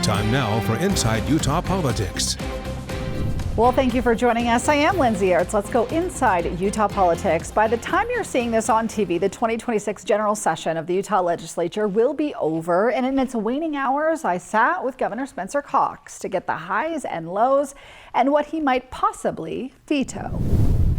Time now for Inside Utah Politics. Well, thank you for joining us. I am Lindsay. Let's go inside Utah politics. By the time you're seeing this on TV, the 2026 general session of the Utah legislature will be over. And in its waning hours, I sat with Governor Spencer Cox to get the highs and lows and what he might possibly veto.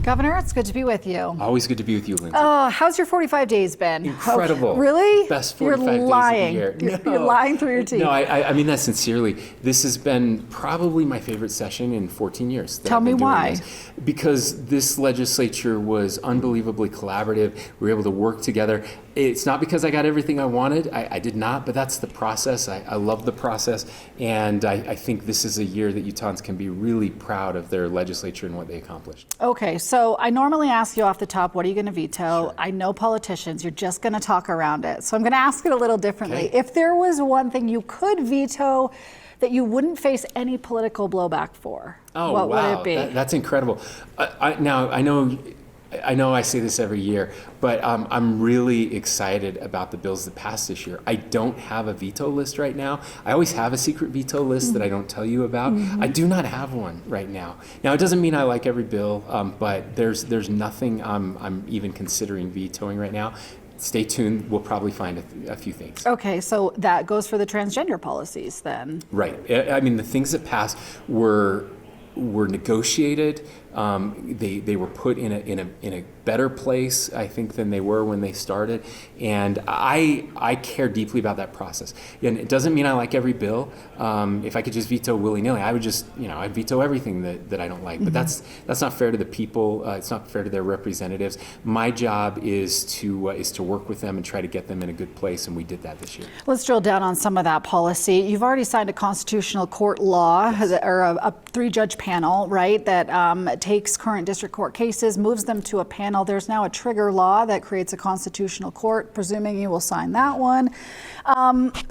Governor, it's good to be with you. Always good to be with you, Lindsay. How's your 45 days been? Incredible. Oh, really? Best 45 You're lying. days of the year. You're lying through your teeth. No, I mean that sincerely. This has been probably my favorite session in 14 years. Tell me why. Because this legislature was unbelievably collaborative. We were able to work together. It's not because I got everything I wanted. I did not, but that's the process. I love the process. And I think this is a year that Utahns can be really proud of their legislature and what they accomplished. Okay, so I normally ask you off the top, what are you going to veto? Sure. I know politicians, you're just going to talk around it. So I'm going to ask it a little differently. Okay. If there was one thing you could veto that you wouldn't face any political blowback for, what would it be? That's incredible. Now, I know I say this every year, but I'm really excited about the bills that passed this year. I don't have a veto list right now. I always have a secret veto list that I don't tell you about. I do not have one right now. Now, it doesn't mean I like every bill, but there's nothing I'm even considering vetoing right now. Stay tuned. We'll probably find a few things. Okay, so that goes for the transgender policies then. Right. I mean, the things that passed were negotiated. They were put in a better place, I think, than they were when they started, and I care deeply about that process. And it doesn't mean I like every bill. If I could just veto willy-nilly, I would just I'd veto everything that I don't like. But that's not fair to the people. It's not fair to their representatives. My job is to work with them and try to get them in a good place, and we did that this year. Let's drill down on some of that policy. You've already signed a constitutional court law, Yes. or a three-judge panel, right, that takes current district court cases, moves them to a panel. There's now a trigger law that creates a constitutional court, presuming you will sign that one.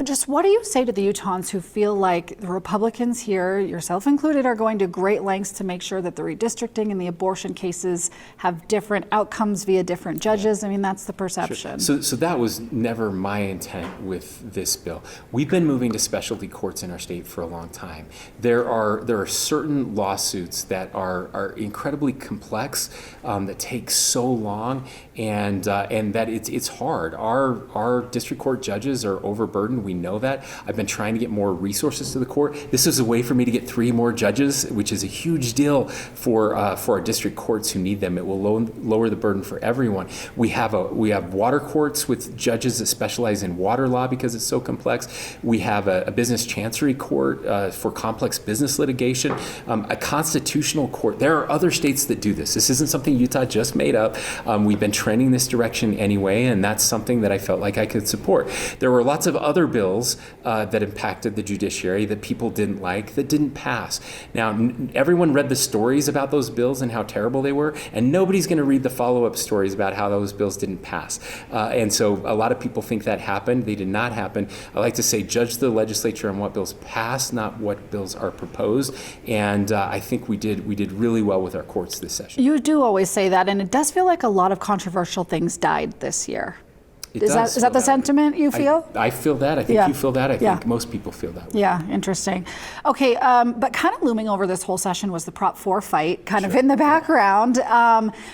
Just what do you say to the Utahns who feel like the Republicans here, yourself included, are going to great lengths to make sure that the redistricting and the abortion cases have different outcomes via different judges? I mean, that's the perception. Sure. So that was never my intent with this bill. We've been moving to specialty courts in our state for a long time. There are certain lawsuits that are incredibly complex, that take so long, and that it's hard. Our district court judges are overburdened. We know that. I've been trying to get more resources to the court. This is a way for me to get 3 more judges, which is a huge deal for our district courts who need them. It will lower the burden for everyone. We have water courts with judges that specialize in water law because it's so complex. We have a business chancery court for complex business litigation, a constitutional court. There are other states that do this. This isn't something Utah just made up. We've been trending this direction anyway, and that's something that I felt like I could support. There were lots of other bills that impacted the judiciary that people didn't like, that didn't pass. Now, everyone read the stories about those bills and how terrible they were, and nobody's going to read the follow-up stories about how those bills didn't pass. And so a lot of people think that happened. They did not happen. I like to say judge the legislature on what bills pass, not what bills are proposed. And I think we did really well with our courts this session. You do always say that, and it does feel like a lot of controversial things died this year. Is that the sentiment you feel? I feel that. I think Yeah. you feel that. I Yeah. think most people feel that way. Yeah, interesting. Okay, but kind of looming over this whole session was the Prop 4 fight, kind of in the background.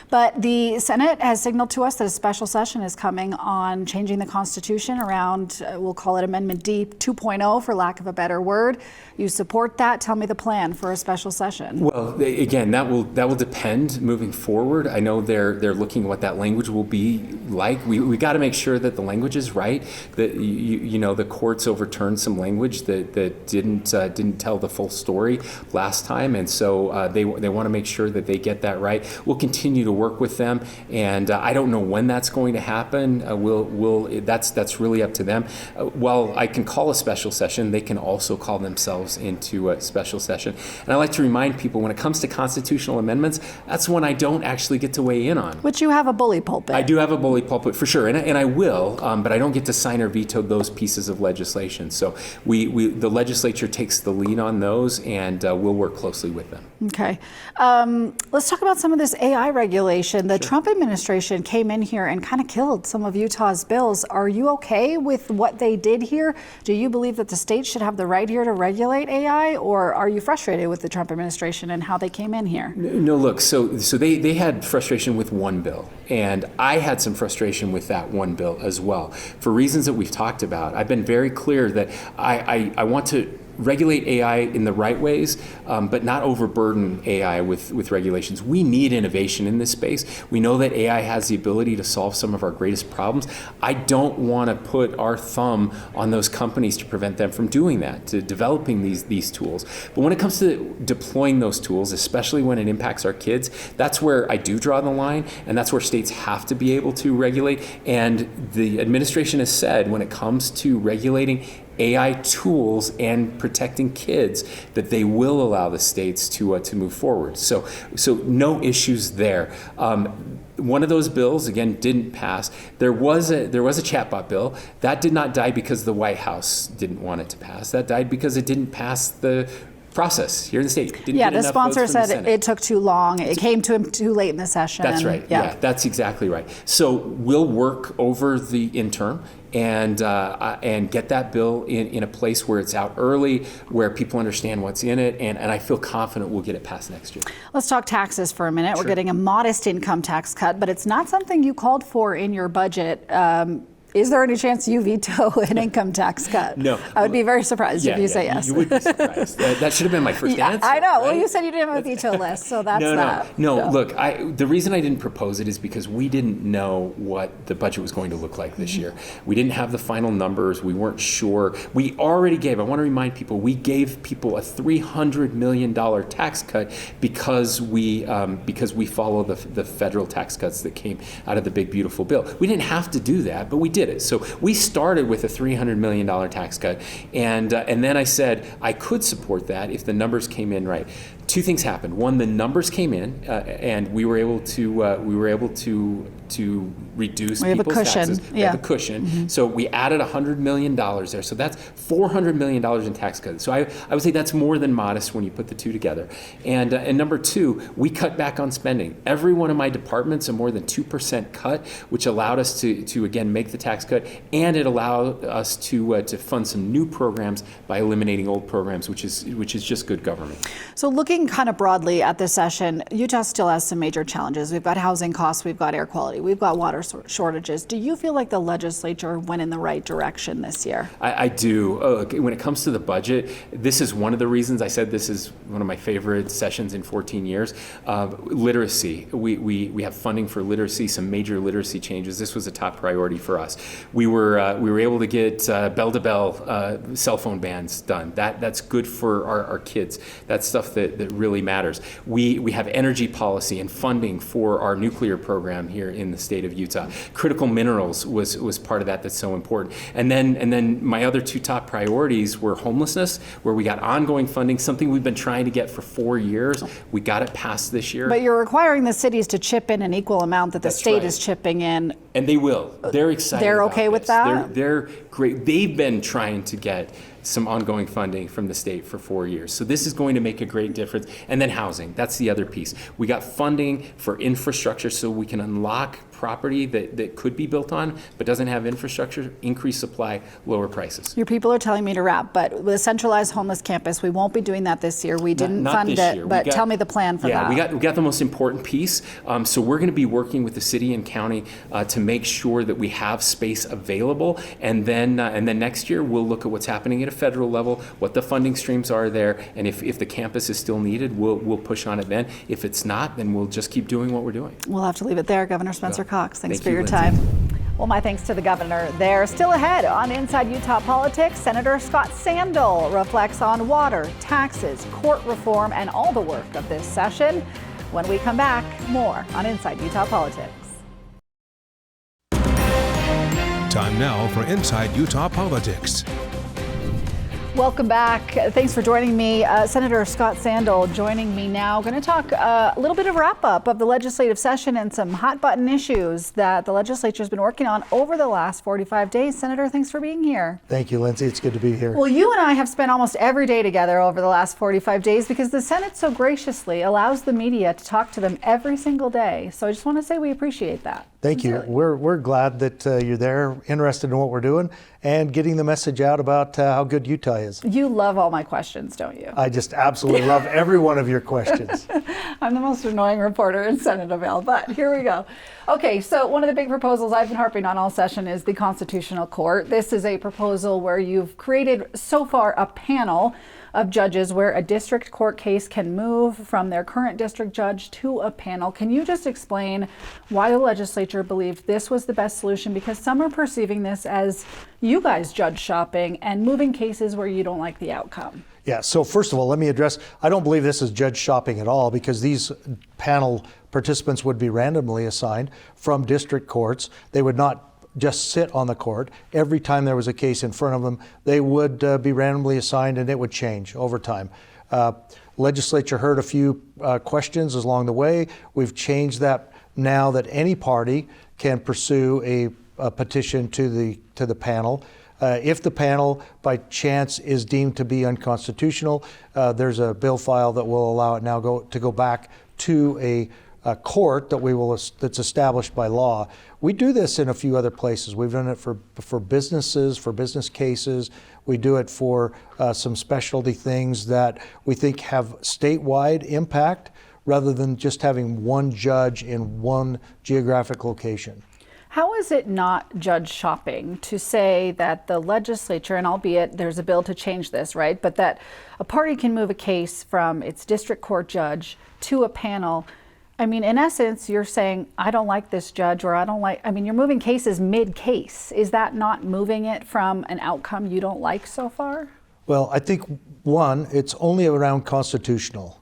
But the Senate has signaled to us that a special session is coming on changing the Constitution around, we'll call it Amendment D 2.0 for lack of a better word. You support that? Tell me the plan for a special session. Well, again, that will depend moving forward. I know they're looking at what that language will be like. We got to make sure that the language is right. That the courts overturned some language that didn't tell the full story last time, and so they want to make sure that they get that right. We'll continue to work with them, and I don't know when that's going to happen. That's really up to them. While I can call a special session, they can also call themselves into a special session. And I like to remind people, when it comes to constitutional amendments, that's one I don't actually get to weigh in on. Which you have a bully pulpit. I do have a bully pulpit for sure, and I will, but I don't get to sign or veto those pieces of legislation. So the legislature takes the lead on those, and we'll work closely with them. Okay. Let's talk about some of this AI regulation. The Trump administration came in here and kind of killed some of Utah's bills. Are you okay with what they did here? Do you believe that the state should have the right here to regulate AI, or are you frustrated with the Trump administration and how they came in here? No, look, so they had frustration with one bill, and I had some frustration with that one bill as well. For reasons that we've talked about, I've been very clear that I want to regulate AI in the right ways, but not overburden AI with regulations. We need innovation in this space. We know that AI has the ability to solve some of our greatest problems. I don't want to put our thumb on those companies to prevent them from doing that, to developing these tools. But when it comes to deploying those tools, especially when it impacts our kids, that's where I do draw the line, and that's where states have to be able to regulate. And the administration has said when it comes to regulating AI tools and protecting kids, that they will allow the states to move forward. So no issues there. One of those bills, again, didn't pass. There was a chatbot bill that did not die because the White House didn't want it to pass. That died because it didn't pass the process here in the state. The sponsor said it took too long. It came to him too late in the session. That's right. Yeah, that's exactly right. So we'll work over the interim and get that bill in a place where it's out early, where people understand what's in it, and I feel confident we'll get it passed next year. Let's talk taxes for a minute. Sure. We're getting a modest income tax cut, but it's not something you called for in your budget. Is there any chance you veto an income tax cut? No. I would be very surprised if you say yes. You would be surprised. That should have been my first answer. I know. Right? Well, you said you didn't have a veto list, so that's No, look, the reason I didn't propose it is because we didn't know what the budget was going to look like this year. We didn't have the final numbers. We weren't sure. We already gave, I want to remind people, we gave people a $300 million tax cut because we follow the federal tax cuts that came out of the big, beautiful bill. We didn't have to do that, but we did it. So we started with a $300 million tax cut, and then I said I could support that if the numbers came in right. Two things happened. One, the numbers came in, and we were able to reduce people's taxes. We have a cushion. Mm-hmm. So we added $100 million there. So that's $400 million in tax cuts. So I would say that's more than modest when you put the two together. And number two, we cut back on spending. Every one of my departments a more than 2% cut, which allowed us to again make the tax cut, and it allowed us to fund some new programs by eliminating old programs, which is just good government. So looking kind of broadly at this session, Utah still has some major challenges. We've got housing costs, we've got air quality, we've got water shortages. Do you feel like the legislature went in the right direction this year? I do. When it comes to the budget, this is one of the reasons I said this is one of my favorite sessions in 14 years. Literacy. We have funding for literacy, some major literacy changes. This was a top priority for us. We were able to get bell-to-bell cell phone bans done. That's good for our kids. That's stuff that really matters. We have energy policy and funding for our nuclear program here in the state of Utah. Critical minerals was part of that's so important. And then my other two top priorities were homelessness, where we got ongoing funding, something we've been trying to get for 4 years. We got it passed this year. But you're requiring the cities to chip in an equal amount that the state is chipping in. And they will. They're excited. They're okay about with this. that? They're great. They've been trying to get some ongoing funding from the state for 4 years. So this is going to make a great difference. And then housing, that's the other piece. We got funding for infrastructure so we can unlock property that could be built on but doesn't have infrastructure, increase supply, lower prices. Your people are telling me to wrap, but with a centralized homeless campus, we won't be doing that this year. We didn't fund it, but tell me the plan for that. Yeah, we got the most important piece. So we're going to be working with the city and county to make sure that we have space available, and then next year we'll look at what's happening at a federal level, what the funding streams are there, and if the campus is still needed, we'll push on it then. If it's not, then we'll just keep doing what we're doing. We'll have to leave it there. Governor Spencer Cox, thanks for your Lindsay. time. Well, my thanks to the governor there. Still ahead on Inside Utah Politics, Senator Scott Sandall reflects on water, taxes, court reform, and all the work of this session. When we come back, more on Inside Utah Politics. Time now for Inside Utah Politics. Welcome back. Thanks for joining me. Senator Scott Sandall joining me now. Going to talk a little bit of wrap up of the legislative session and some hot button issues that the legislature has been working on over the last 45 days. Senator, thanks for being here. Thank you, Lindsay. It's good to be here. Well, you and I have spent almost every day together over the last 45 days because the Senate so graciously allows the media to talk to them every single day. So I just want to say we appreciate that. Thank you. We're glad that you're there, interested in what we're doing, and getting the message out about how good Utah is. You love all my questions, don't you? I just absolutely love every one of your questions. I'm the most annoying reporter in Senatorville, but here we go. Okay, so one of the big proposals I've been harping on all session is the Constitutional Court. This is a proposal where you've created so far a panel of judges where a district court case can move from their current district judge to a panel. Can you just explain why the legislature believed this was the best solution? Because some are perceiving this as you guys judge shopping and moving cases where you don't like the outcome. Yeah, so first of all, let me address, I don't believe this is judge shopping at all, because these panel participants would be randomly assigned from district courts. They would not just sit on the court. Every time there was a case in front of them, they would be randomly assigned, and it would change over time. Legislature heard a few questions along the way. We've changed that now that any party can pursue a petition to the panel. If the panel by chance is deemed to be unconstitutional, there's a bill file that will allow it now to go back to a court that's established by law. We do this in a few other places. We've done it for businesses, for business cases. We do it for some specialty things that we think have statewide impact rather than just having one judge in one geographic location. How is it not judge shopping to say that the legislature, and albeit there's a bill to change this, right, but that a party can move a case from its district court judge to a panel? I mean, in essence, you're saying, I don't like this judge, or you're moving cases mid-case. Is that not moving it from an outcome you don't like so far? Well, I think, one, it's only around constitutional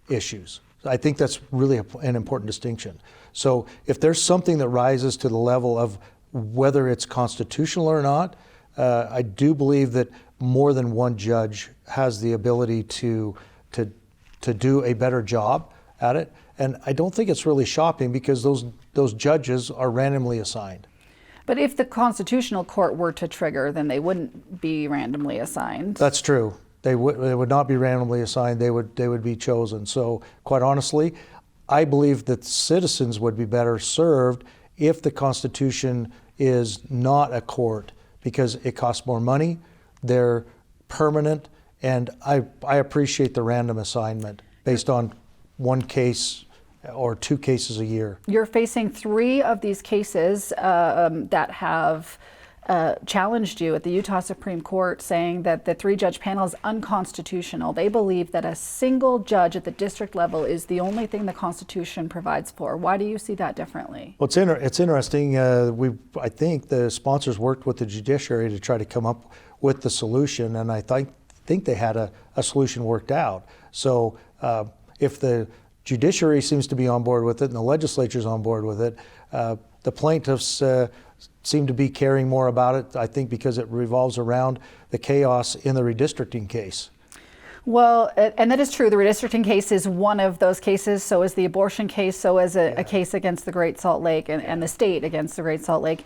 issues. I think that's really an important distinction. So if there's something that rises to the level of whether it's constitutional or not, I do believe that more than one judge has the ability to do a better job at it. And I don't think it's really shopping, because those judges are randomly assigned. But if the Constitutional Court were to trigger, then they wouldn't be randomly assigned. That's true. They would not be randomly assigned. They would be chosen. So quite honestly, I believe that citizens would be better served if the Constitution is not a court, because it costs more money, they're permanent, and I appreciate the random assignment based on one case or two cases a year. You're facing 3 of these cases that have challenged you at the Utah Supreme Court, saying that the 3-judge panel is unconstitutional. They believe that a single judge at the district level is the only thing the Constitution provides for. Why do you see that differently? Well, it's interesting. I think the sponsors worked with the judiciary to try to come up with the solution, and I think they had a solution worked out. So if the judiciary seems to be on board with it and the legislature's on board with it, the plaintiffs seem to be caring more about it, I think, because it revolves around the chaos in the redistricting case. Well, and that is true. The redistricting case is one of those cases. So is the abortion case. So is a case against the Great Salt Lake and the state against the Great Salt Lake.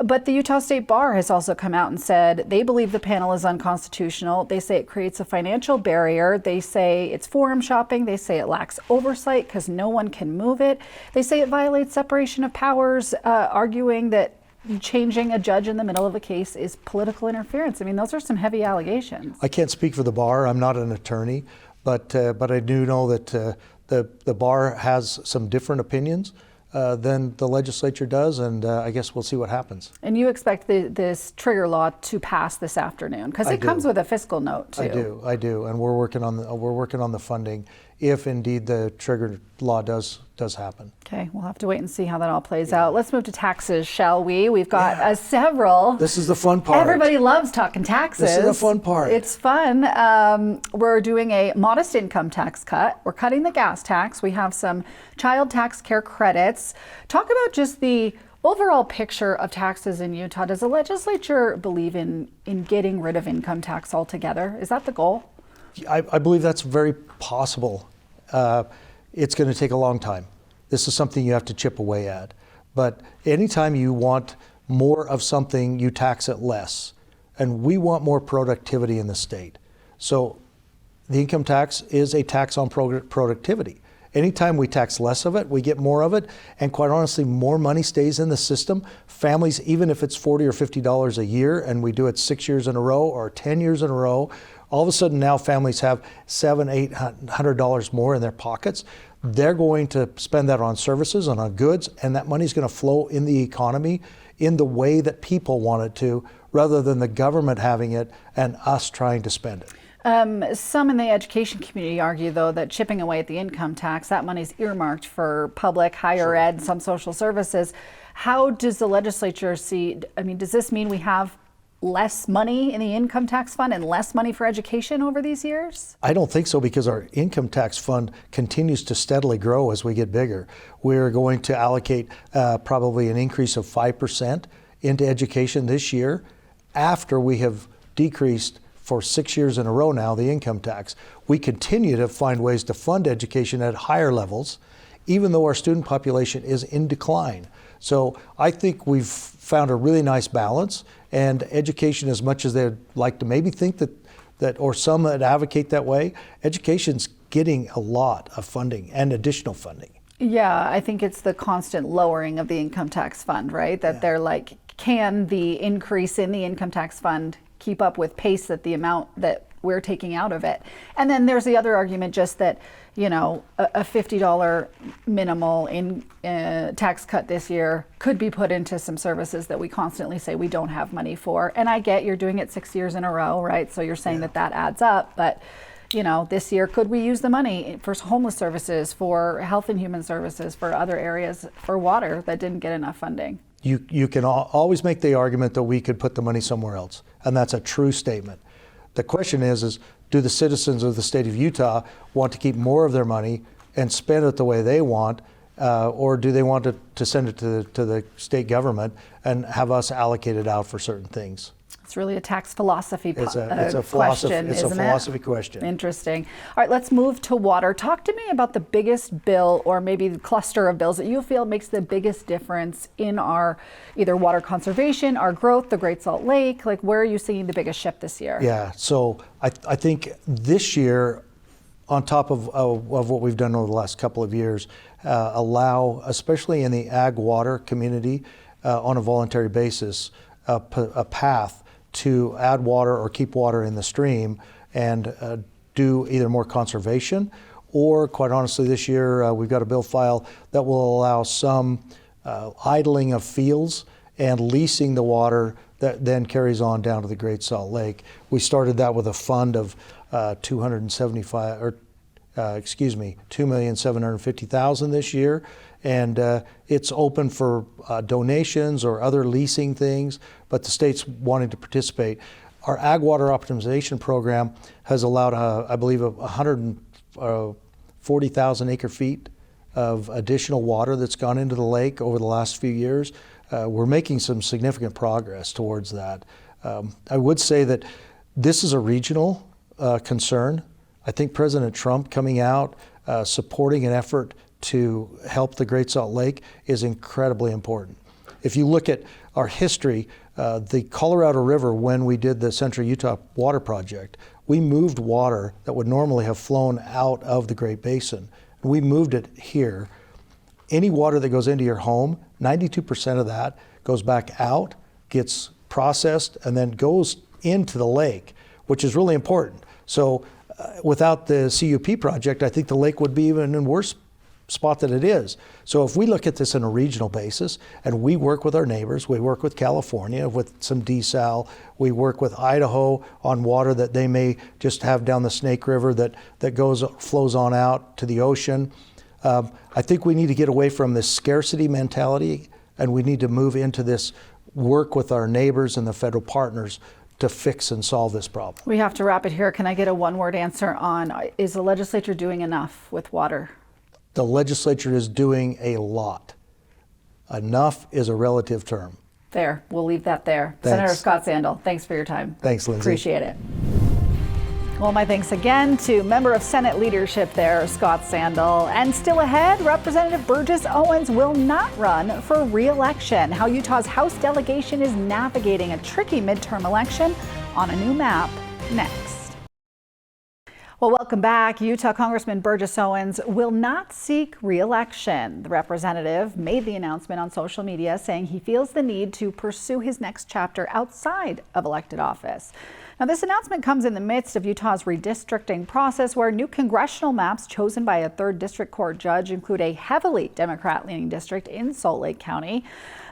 But the Utah State Bar has also come out and said they believe the panel is unconstitutional. They say it creates a financial barrier. They say it's forum shopping. They say it lacks oversight because no one can move it. They say it violates separation of powers, arguing that changing a judge in the middle of a case is political interference. I mean, those are some heavy allegations. I can't speak for the bar. I'm not an attorney, but I do know that the bar has some different opinions than the legislature does, and I guess we'll see what happens. And you expect this trigger law to pass this afternoon, because it comes with a fiscal note too. I do, and we're working on the funding if indeed the trigger law does happen. Okay, we'll have to wait and see how that all plays out. Let's move to taxes, shall we? We've got several. This is the fun part. Everybody loves talking taxes. This is the fun part. It's fun. We're doing a modest income tax cut. We're cutting the gas tax. We have some child tax care credits. Talk about just the Overall picture of taxes in Utah, does the legislature believe in getting rid of income tax altogether? Is that the goal? I believe that's very possible. It's going to take a long time. This is something you have to chip away at. But anytime you want more of something, you tax it less. And we want more productivity in the state. So the income tax is a tax on productivity. Anytime we tax less of it, we get more of it. And quite honestly, more money stays in the system. Families, even if it's $40 or $50 a year and we do it 6 years in a row or 10 years in a row, all of a sudden now families have $700, $800 more in their pockets. They're going to spend that on services and on goods, and that money is going to flow in the economy in the way that people want it to, rather than the government having it and us trying to spend it. Some in the education community argue, though, that chipping away at the income tax, that money's earmarked for public, higher ed, some social services. How does the legislature see, I mean, does this mean we have less money in the income tax fund and less money for education over these years? I don't think so, because our income tax fund continues to steadily grow as we get bigger. We're going to allocate probably an increase of 5% into education this year, after we have decreased for 6 years in a row now the income tax. We continue to find ways to fund education at higher levels, even though our student population is in decline. So I think we've found a really nice balance, and education, as much as they'd like to maybe think that or some that advocate that way, education's getting a lot of funding and additional funding. Yeah, I think it's the constant lowering of the income tax fund, right? That they're like, can the increase in the income tax fund keep up with pace at the amount that we're taking out of it? And then there's the other argument, just that, you know, a $50 minimal in tax cut this year could be put into some services that we constantly say we don't have money for. And I get you're doing it 6 years in a row, right? So you're saying that adds up, but you know, this year, could we use the money for homeless services, for health and human services, for other areas, for water that didn't get enough funding? You can always make the argument that we could put the money somewhere else, and that's a true statement. The question is do the citizens of the state of Utah want to keep more of their money and spend it the way they want, or do they want to send it to the state government and have us allocate it out for certain things? It's really a tax philosophy question, isn't a philosophy question. Interesting. All right, let's move to water. Talk to me about the biggest bill, or maybe the cluster of bills that you feel makes the biggest difference in our either water conservation, our growth, the Great Salt Lake. Like, where are you seeing the biggest shift this year? Yeah, so I think this year, on top of what we've done over the last couple of years, allow, especially in the ag water community, on a voluntary basis, a path to add water or keep water in the stream and do either more conservation, or quite honestly this year we've got a bill file that will allow some idling of fields and leasing the water that then carries on down to the Great Salt Lake. We started that with a fund of $2,750,000 this year, and it's open for donations or other leasing things, but the state's wanting to participate. Our ag water optimization program has allowed, I believe, 140,000 acre feet of additional water that's gone into the lake over the last few years. We're making some significant progress towards that. I would say that this is a regional concern. I think President Trump coming out, supporting an effort to help the Great Salt Lake is incredibly important. If you look at our history, the Colorado River, when we did the Central Utah Water Project, we moved water that would normally have flown out of the Great Basin. We moved it here. Any water that goes into your home, 92% of that goes back out, gets processed, and then goes into the lake, which is really important. So without the CUP project, I think the lake would be even in worse spot that it is. So if we look at this on a regional basis, and we work with our neighbors, we work with California with some desal, we work with Idaho on water that they may just have down the Snake River that flows on out to the ocean. I think we need to get away from this scarcity mentality, and we need to move into this work with our neighbors and the federal partners to fix and solve this problem. We have to wrap it here. Can I get a one-word answer on, is the legislature doing enough with water? The legislature is doing a lot. Enough is a relative term. There, we'll leave that there. Thanks. Senator Scott Sandall, thanks for your time. Thanks, Lindsay. Appreciate it. Well, my thanks again to member of Senate leadership there, Scott Sandall. And still ahead, Representative Burgess Owens will not run for re-election. How Utah's House delegation is navigating a tricky midterm election on a new map next. Well, welcome back. Utah Congressman Burgess Owens will not seek re-election. The representative made the announcement on social media saying he feels the need to pursue his next chapter outside of elected office. Now, this announcement comes in the midst of Utah's redistricting process, where new congressional maps chosen by a 3rd District Court judge include a heavily Democrat-leaning district in Salt Lake County.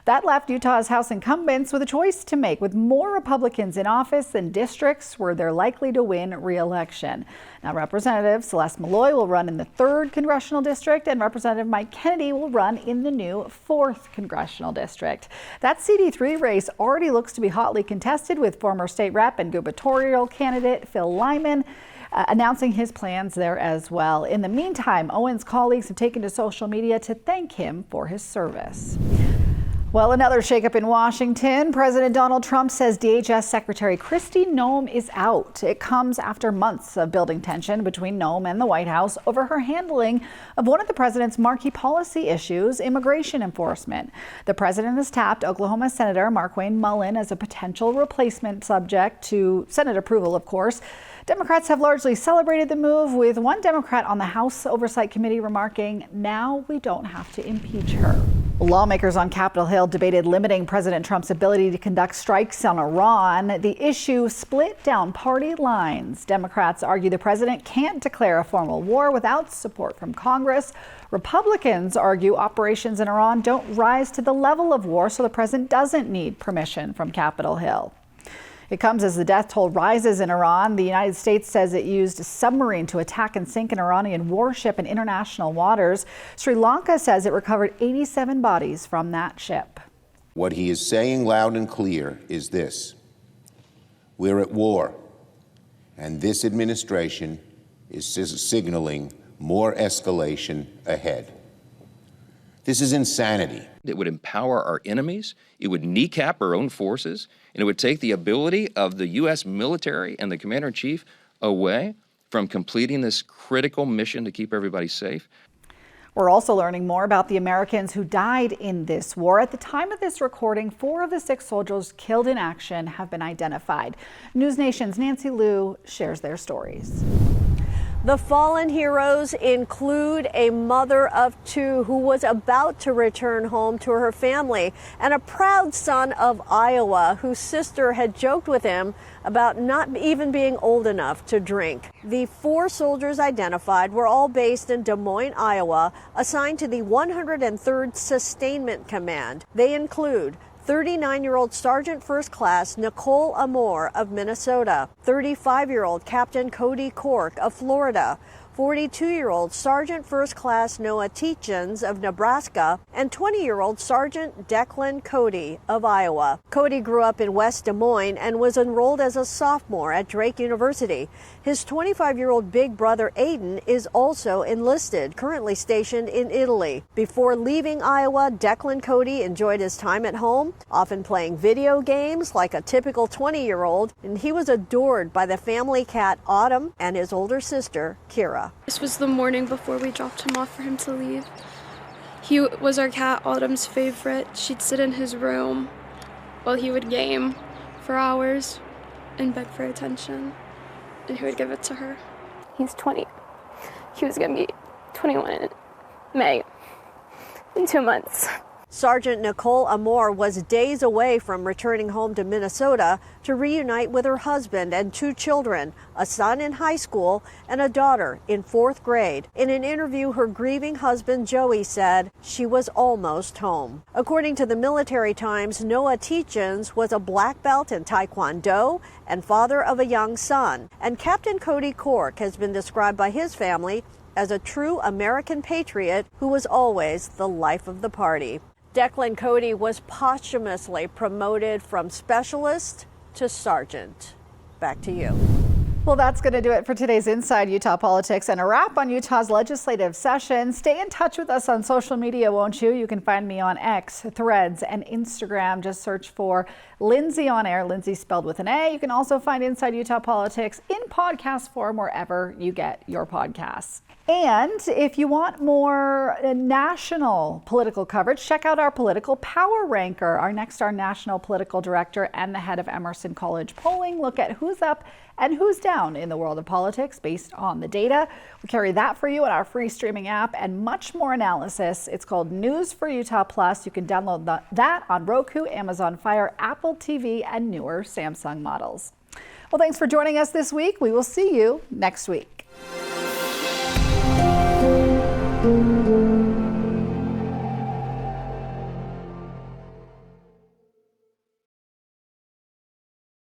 That left Utah's House incumbents with a choice to make, with more Republicans in office than districts where they're likely to win re-election. Now, Representative Celeste Malloy will run in the 3rd Congressional District, and Representative Mike Kennedy will run in the new 4th Congressional District. That CD3 race already looks to be hotly contested, with former state rep and gubernatorial candidate Phil Lyman announcing his plans there as well. In the meantime, Owens' colleagues have taken to social media to thank him for his service. Well, another shakeup in Washington. President Donald Trump says DHS Secretary Kristi Noem is out. It comes after months of building tension between Noem and the White House over her handling of one of the president's marquee policy issues, immigration enforcement. The president has tapped Oklahoma Senator Markwayne Mullin as a potential replacement, subject to Senate approval, of course. Democrats have largely celebrated the move, with one Democrat on the House Oversight Committee remarking, "Now we don't have to impeach her." Lawmakers on Capitol Hill debated limiting President Trump's ability to conduct strikes on Iran. The issue split down party lines. Democrats argue the president can't declare a formal war without support from Congress. Republicans argue operations in Iran don't rise to the level of war, so the president doesn't need permission from Capitol Hill. It comes as the death toll rises in Iran. The United States says it used a submarine to attack and sink an Iranian warship in international waters. Sri Lanka says it recovered 87 bodies from that ship. What he is saying loud and clear is this: we're at war, and this administration is signaling more escalation ahead. This is insanity. It would empower our enemies, it would kneecap our own forces, and it would take the ability of the U.S. military and the commander-in-chief away from completing this critical mission to keep everybody safe. We're also learning more about the Americans who died in this war. At the time of this recording, 4 of the 6 soldiers killed in action have been identified. News Nation's Nancy Liu shares their stories. The fallen heroes include a mother of 2 who was about to return home to her family, and a proud son of Iowa whose sister had joked with him about not even being old enough to drink. The 4 soldiers identified were all based in Des Moines, Iowa, assigned to the 103rd Sustainment Command. They include 39-year-old Sergeant First Class Nicole Amore of Minnesota, 35-year-old Captain Cody Cork of Florida, 42-year-old Sergeant First Class Noah Teachins of Nebraska, and 20-year-old Sergeant Declan Cody of Iowa. Cody grew up in West Des Moines and was enrolled as a sophomore at Drake University. His 25-year-old big brother Aiden is also enlisted, currently stationed in Italy. Before leaving Iowa, Declan Cody enjoyed his time at home, often playing video games like a typical 20-year-old, and he was adored by the family cat Autumn and his older sister Kira. This was the morning before we dropped him off for him to leave. He was our cat Autumn's favorite. She'd sit in his room while he would game for hours and beg for attention, and he would give it to her. He's 20. He was going to be 21 in May, in 2 months. Sergeant Nicole Amore was days away from returning home to Minnesota to reunite with her husband and 2 children, a son in high school and a daughter in 4th grade. In an interview, her grieving husband Joey said she was almost home. According to the Military Times, Noah Teachins was a black belt in Taekwondo and father of a young son. And Captain Cody Cork has been described by his family as a true American patriot who was always the life of the party. Declan Cody was posthumously promoted from specialist to sergeant. Back to you. Well, that's going to do it for today's Inside Utah Politics and a wrap on Utah's legislative session. Stay in touch with us on social media, won't you? You can find me on X, Threads, and Instagram. Just search for Lindsay on Air, Lindsay spelled with an A. You can also find Inside Utah Politics in podcast form wherever you get your podcasts. And if you want more national political coverage, check out our Political Power Ranker. Our national political director and the head of Emerson College Polling look at who's up and who's down in the world of politics based on the data. We carry that for you in our free streaming app and much more analysis. It's called News for Utah Plus. You can download that on Roku, Amazon Fire, Apple TV, and newer Samsung models. Well, thanks for joining us this week. We will see you next week.